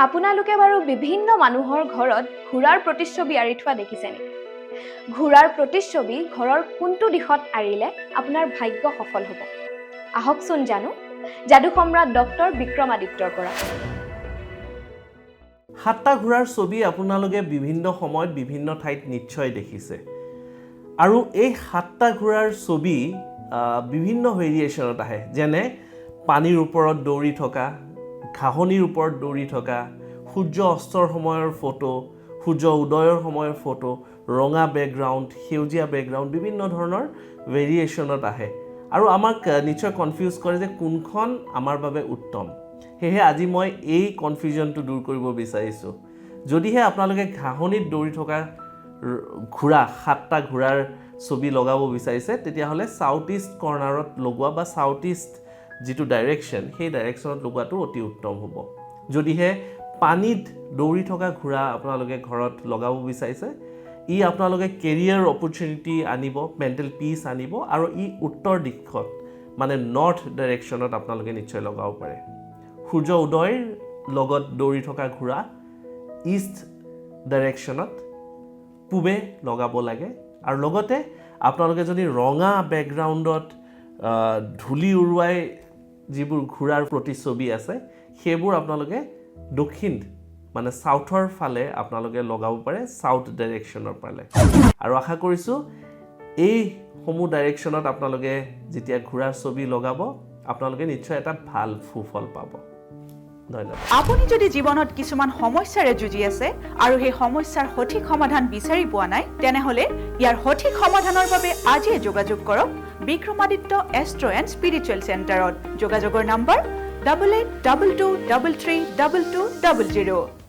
আপোনালোকে বাৰু বিভিন্ন মানুহৰ ঘৰত ঘোঁৰাৰ প্ৰতিচ্ছবি আঁৰি থোৱা দেখিছে নেকি? ঘোঁৰাৰ প্ৰতিচ্ছবি ঘৰৰ কোনটো দিশত আঁৰিলে আপোনাৰ ভাগ্য সফল হ'ব? আহকচোন জানো যাদু সম্ৰাট ডক্টৰ বিক্ৰমাদিত্যৰ পৰা। 7টা ঘোঁৰাৰ ছবি আপোনালোকে বিভিন্ন সময়ত বিভিন্ন ঠাইত নিশ্চয় দেখিছে আৰু এই 7টা ঘোঁৰাৰ ছবি বিভিন্ন ভেৰিয়েশ্যনত আহে, যেনে পানীৰ ওপৰত দৌৰি থকা, ঘাঁহনিৰ ওপৰত দৌৰি থকা, সূৰ্য অস্তৰ সময়ৰ ফটো, সূৰ্য উদয়ৰ সময়ৰ ফটো, ৰঙা বেকগ্ৰাউণ্ড, সেউজীয়া বেকগ্ৰাউণ্ড, বিভিন্ন ধৰণৰ ভেৰিয়েশ্যনত আহে আৰু আমাক নিশ্চয় কনফিউজ কৰে যে কোনখন আমাৰ বাবে উত্তম। সেয়ে আজি মই এই কনফিউজনটো দূৰ কৰিব বিচাৰিছোঁ। যদিহে আপোনালোকে ঘাঁহনিত দৌৰি থকা ঘোঁৰা 7টা ঘোঁৰাৰ ছবি লগাব বিচাৰিছে, তেতিয়াহ'লে সাউথ ইষ্ট কৰ্নাৰত লগোৱা বা সাউথ ইষ্ট যিটো ডাইৰেকশ্যন, সেই ডাইৰেকশ্যনত লগোৱাটো অতি উত্তম হ'ব। যদিহে পানীত দৌৰি থকা ঘোঁৰা আপোনালোকে ঘৰত লগাব বিচাৰিছে, ই আপোনালোকে কেৰিয়াৰ অপৰচুনিটি আনিব, মেণ্টেল পিচ আনিব আৰু ই উত্তৰ দিশত মানে নৰ্থ ডাইৰেকশ্যনত আপোনালোকে নিশ্চয় লগাব পাৰে। সূৰ্য উদয়ৰ লগত দৌৰি থকা ঘোঁৰা ইষ্ট ডাইৰেকশ্যনত পূবে লগাব লাগে আৰু লগতে আপোনালোকে যদি ৰঙা বেকগ্ৰাউণ্ডত ধূলি উৰুৱাই যিবোৰ ঘোঁৰাৰ প্ৰতিচ্ছবি আছে, সেইবোৰ আপোনালোকে দক্ষিণ মানে সাউথৰ ফালে আপোনালোকে লগাব পাৰে, সাউথ ডাইৰেকশ্যনৰ ফালে। আৰু আশা কৰিছোঁ এইসমূহ ডাইৰেকশ্যনত আপোনালোকে যেতিয়া ঘোঁৰাৰ ছবি লগাব, আপোনালোকে নিশ্চয় এটা ভাল সুফল পাব। ধন্যবাদ। আপুনি যদি জীৱনত কিছুমান সমস্যাৰে যুঁজি আছে আৰু সেই সমস্যাৰ সঠিক সমাধান বিচাৰি পোৱা নাই, তেনেহ'লে ইয়াৰ সঠিক সমাধানৰ বাবে আজিয়ে যোগাযোগ কৰক বিক্ৰমাদিত্য এষ্ট্ৰ এণ্ড স্পিৰিচুৱেল চেণ্টাৰত। যোগাযোগৰ নম্বৰ 8822332200।